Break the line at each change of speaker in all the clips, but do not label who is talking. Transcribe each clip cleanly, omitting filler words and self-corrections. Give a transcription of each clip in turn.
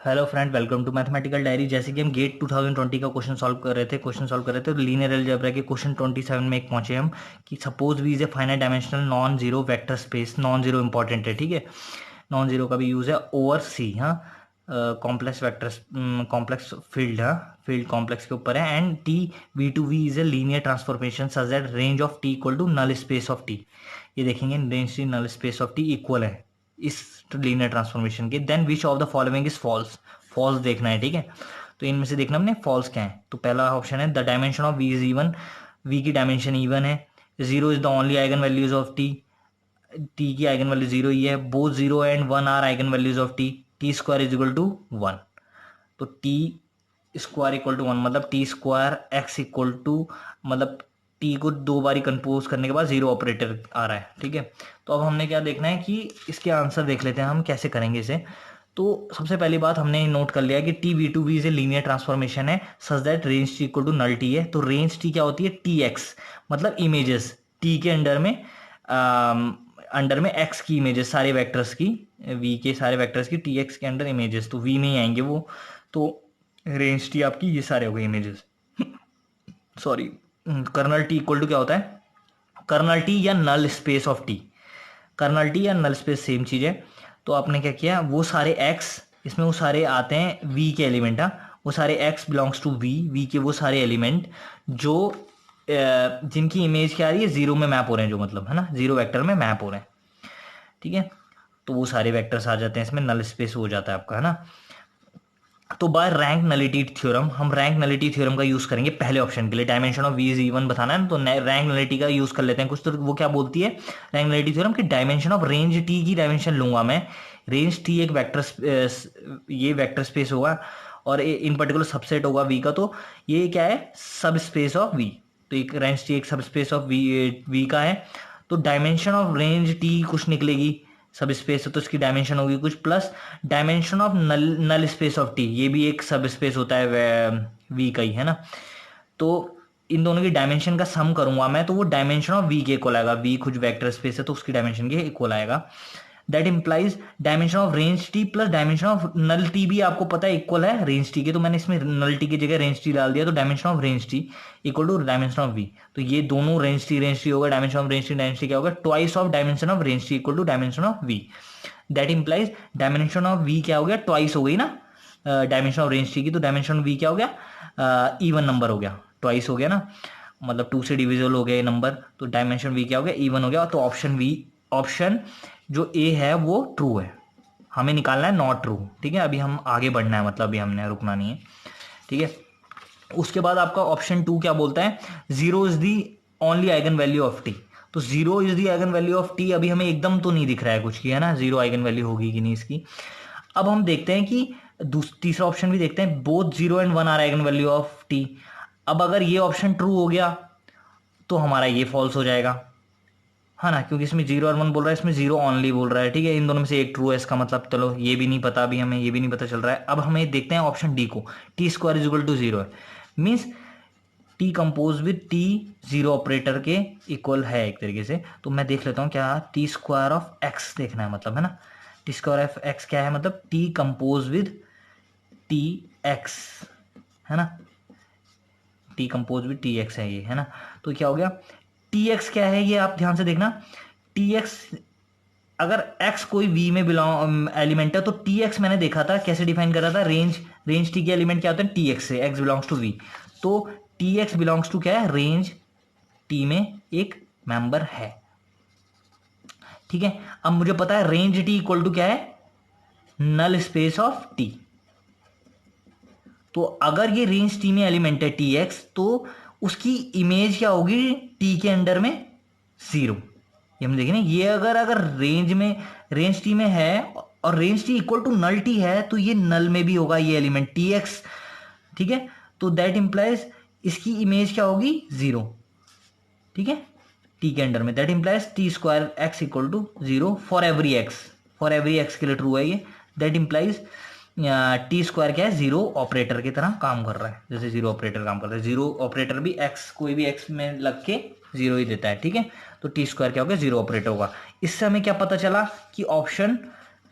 Hello friend, welcome to mathematical diary. जैसे कि हम गेट 2020 का क्वेश्चन सॉल्व कर रहे थे तो लीनियर अलजेब्रा के क्वेश्चन 27 में एक पहुंचे हम कि suppose V is a finite dimensional non zero vector space. Non zero important है, ठीक है। नॉन जीरो का भी यूज है ओवर सी। हाँ, कॉम्प्लेक्स वेक्टर कॉम्प्लेक्स फील्ड, हाँ फील्ड कॉम्प्लेक्स के ऊपर है। And T V to V is a linear transformation such that range of T equal to null space of T. ये देखेंगे range T null space of T equal है इस linear transformation के। Then which of the following is false. False देखना है, ठीक है। तो इनमें से देखना हमने फॉल्स क्या है। तो पहला ऑप्शन है the dimension of V is even. V की डायमेंशन इवन है। Zero is the only eigen values of T. T की आइगन वैल्यू जीरो ही है। Both zero and one are eigen values of T. T square is equal to one. तो T square equal to one मतलब T square X equal to, मतलब T को दो बारी compose करने के बाद जीरो ऑपरेटर आ रहा है, ठीक है। तो अब हमने क्या देखना है कि इसके आंसर देख लेते हैं हम कैसे करेंगे इसे। तो सबसे पहली बात हमने नोट कर लिया कि T V to V is a linear transformation है such that range T equal to null T है। तो रेंज टी क्या होती है, टी एक्स, मतलब इमेजेस टी के अंडर में एक्स की इमेजेस सारे वेक्टर्स की, वी के सारे वेक्टर्स की टी एक्स के अंडर इमेजेस, तो वी में ही आएंगे वो। तो रेंज टी आपकी ये सारे हो गए images. Sorry, kernel T equal to क्या होता है, कर्नल टी या null space of T. Kernel T या नल स्पेस सेम चीज है। तो आपने क्या किया, वो सारे एक्स, इसमें वो सारे आते हैं वी के एलिमेंट। हाँ, वो सारे X belongs to V, V के वो सारे एलिमेंट जो जिनकी इमेज क्या आ रही है, जीरो में मैप हो रहे हैं, जो मतलब है ना जीरो वेक्टर में मैप हो रहे हैं, ठीक है। तो वो सारे वेक्टर्स आ जाते हैं इसमें, नल स्पेस हो जाता है आपका, है ना। तो बाय रैंक नलिटी थ्योरम, हम रैंक नलिटी थ्योरम का यूज करेंगे पहले ऑप्शन के लिए। Dimension of V is even बताना है ना, तो रैंक नलिटी का यूज कर लेते हैं कुछ। तो वो क्या बोलती है रैंक नलिटी थ्योरम की, डायमेंशन ऑफ रेंज टी की डायमेंशन लूंगा मैं। रेंज टी एक वेक्टर, ये वेक्टर स्पेस होगा और इन पर्टिकुलर सबसेट होगा वी का। तो ये क्या है, सब स्पेस ऑफ वी। तो एक रेंज टी एक सब स्पेस ऑफ वी का है। तो डायमेंशन ऑफ रेंज टी कुछ निकलेगी, सब स्पेस है तो इसकी डायमेंशन होगी कुछ, plus dimension of null null space of T, ये भी एक सब स्पेस होता है वी का ही, है ना। तो इन दोनों की डायमेंशन का सम करूंगा मैं, तो वो डायमेंशन ऑफ वी के इक्वल आएगा। वी कुछ वेक्टर स्पेस है तो उसकी डायमेंशन के इक्वल आएगा। That implies dimension of range T plus dimension of null T भी आपको पता है इक्वल है रेंज टी के। तो मैंने इसमें नल टी की जगह रेंज टी डाल दिया। तो dimension of range T equal to dimension of V. तो ये दोनों रेंज टी होगा, डायमेंशन ऑफ रेंज टी क्या होगा, twice of dimension of range T equal to dimension of V. That implies dimension of V क्या हो गया, twice हो गई ना डायमेंशन ऑफ रेंज टी की। तो डायमेंशन वी क्या हो गया, इवन नंबर हो गया, ट्वाइस हो गया ना, मतलब टू से डिविजिबल हो गया ये नंबर। तो डायमेंशन वी क्या हो गया, इवन हो गया। तो ऑप्शन वी, ऑप्शन जो ए है वो ट्रू है। हमें निकालना है नॉट ट्रू, ठीक है। अभी हम आगे बढ़ना है, मतलब अभी हमने रुकना नहीं है, ठीक है। उसके बाद आपका ऑप्शन टू क्या बोलता है, zero is the only eigen value of T. तो zero is the eigen value of T अभी हमें एकदम तो नहीं दिख रहा है कुछ की, है ना, जीरो आइगन वैल्यू होगी कि नहीं इसकी। अब हम देखते हैं कि तीसरा ऑप्शन भी देखते हैं, both zero and one are eigen value of T. अब अगर ये ऑप्शन ट्रू हो गया तो हमारा ये फॉल्स हो जाएगा, है ना, क्योंकि इसमें जीरो और वन बोल रहा है, इसमें जीरो ऑनली बोल रहा है, ठीक है। इन दोनों में से एक ट्रू है, इसका मतलब चलो ये भी नहीं पता, अभी हमें ये भी नहीं पता चल रहा है। अब हमें देखते हैं ऑप्शन डी को, T square is equal to zero है, means T compose with T zero operator के इक्वल है एक तरीके से। तो मैं देख लेता हूँ क्या, टी स्क्वायर ऑफ एक्स देखना है मतलब, है ना। टी स्क्वायर ऑफ एक्स क्या है, मतलब T compose with T x, है ना। T compose with T x है ये, है ना। तो क्या हो गया, टी एक्स क्या है ये आप ध्यान से देखना। टी एक्स, अगर x कोई v में बिलोंग एलिमेंट है तो टी एक्स मैंने देखा था कैसे डिफाइन कर रहा था, रेंज t के एलिमेंट क्या होते हैं, टी एक्स से, x बिलोंग्स टू v। तो टी एक्स बिलोंग्स टू क्या है, रेंज t में एक मेंबर है, ठीक है। अब मुझे पता है रेंज t इक्वल टू क्या है, नल स्पेस ऑफ t। तो अगर ये रेंज t में एलिमेंट है टी एक्स, तो उसकी इमेज क्या होगी t के अंडर में, जीरो। ये हम देखें ना, ये अगर अगर रेंज टी में है और range T equal to null T है, तो ये नल में भी होगा ये एलिमेंट टी एक्स, ठीक है। तो दैट इंप्लाइज इसकी इमेज क्या होगी, जीरो, ठीक है, टी के अंडर में। That implies T square X equal to zero for every X, for every X के लिए ट्रू है ये। दैट इंप्लाइज टी स्क्वायर क्या है, जीरो ऑपरेटर की तरह काम कर रहा है, जैसे जीरो ऑपरेटर काम करता है। जीरो ऑपरेटर भी एक्स, कोई भी एक्स में लग के जीरो ही देता है, ठीक है। तो टी स्क्वायर क्या होगा, जीरो ऑपरेटर होगा। इससे हमें क्या पता चला कि ऑप्शन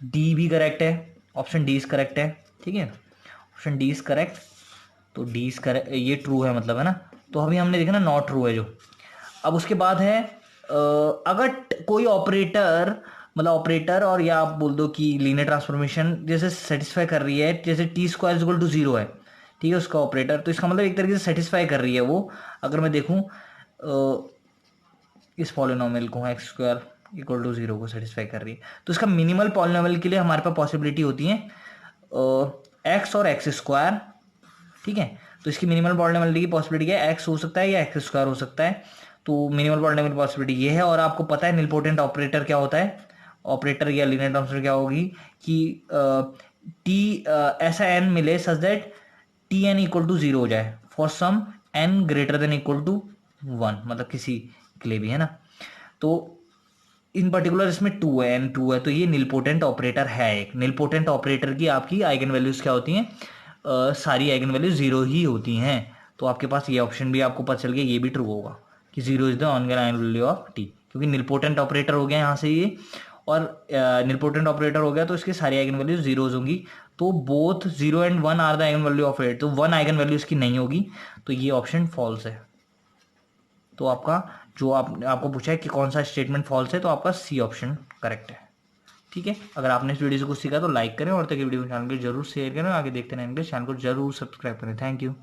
डी भी करेक्ट है, ऑप्शन डी इज करेक्ट है, ठीक है, ऑप्शन डी इज करेक्ट। तो डी इज करेक्ट, ये ट्रू है मतलब, है ना। तो अभी हमने देखा ना नॉट ट्रू है जो। अब उसके बाद है अगर कोई ऑपरेटर, मतलब ऑपरेटर और या आप बोल दो कि लीनियर ट्रांसफॉर्मेशन जैसे सेटिस्फाई कर रही है, जैसे T square is equal to zero है, ठीक है, उसका ऑपरेटर, तो इसका मतलब एक तरीके से सेटिस्फाई कर रही है वो। अगर मैं देखूं इस पॉलिनोमियल को, X square equal to zero को सेटिस्फाई कर रही है, तो इसका मिनिमल पॉलिनोमियल के लिए हमारे पास पॉसिबिलिटी होती है एक्स और एक्स स्क्वायर, ठीक है। तो इसकी मिनिमल पॉलिनोमियल की पॉसिबिलिटी क्या है, एक्स हो सकता है या एक्स स्क्वायर हो सकता है। तो मिनिमल पॉलिनोमियल पॉसिबिलिटी ये है। और आपको पता है निलपोटेंट ऑपरेटर क्या होता है, ऑपरेटर या लीनियर ट्रांसफॉर्मेशन क्या होगी कि टी ऐसा एन मिले such that T N equal to zero हो जाए for some N greater than equal to one, मतलब किसी के लिए भी, है ना। तो इन पर्टिकुलर इसमें टू है, एन टू है, तो ये निलपोटेंट ऑपरेटर है। एक निलपोटेंट ऑपरेटर की आपकी आइगन वैल्यूज क्या होती हैं, सारी आइगन वैल्यूज जीरो ही होती हैं। तो आपके पास ये ऑप्शन भी आपको पता चल गया, ये भी ट्रू होगा कि zero is the ongoing eigen value of T, क्योंकि निलपोटेंट ऑपरेटर हो गया यहाँ से ये, और निलपोटेंट ऑपरेटर हो गया तो इसके सारी आइगन वैल्यूज जीरोज होंगी। तो both zero and one are the eigen value of eight, तो वन आइगन वैल्यू इसकी नहीं होगी, तो ये ऑप्शन फॉल्स है। तो आपका जो आपको पूछा है कि कौन सा स्टेटमेंट फॉल्स है, तो आपका सी ऑप्शन करेक्ट है। ठीक है, अगर आपने इस वीडियो से कुछ सीखा तो लाइक करें और तक वीडियो को चैनल को जरूर शेयर करें। आगे देखते रहें इंग्लिश, चैनल को जरूर सब्सक्राइब करें। Thank you.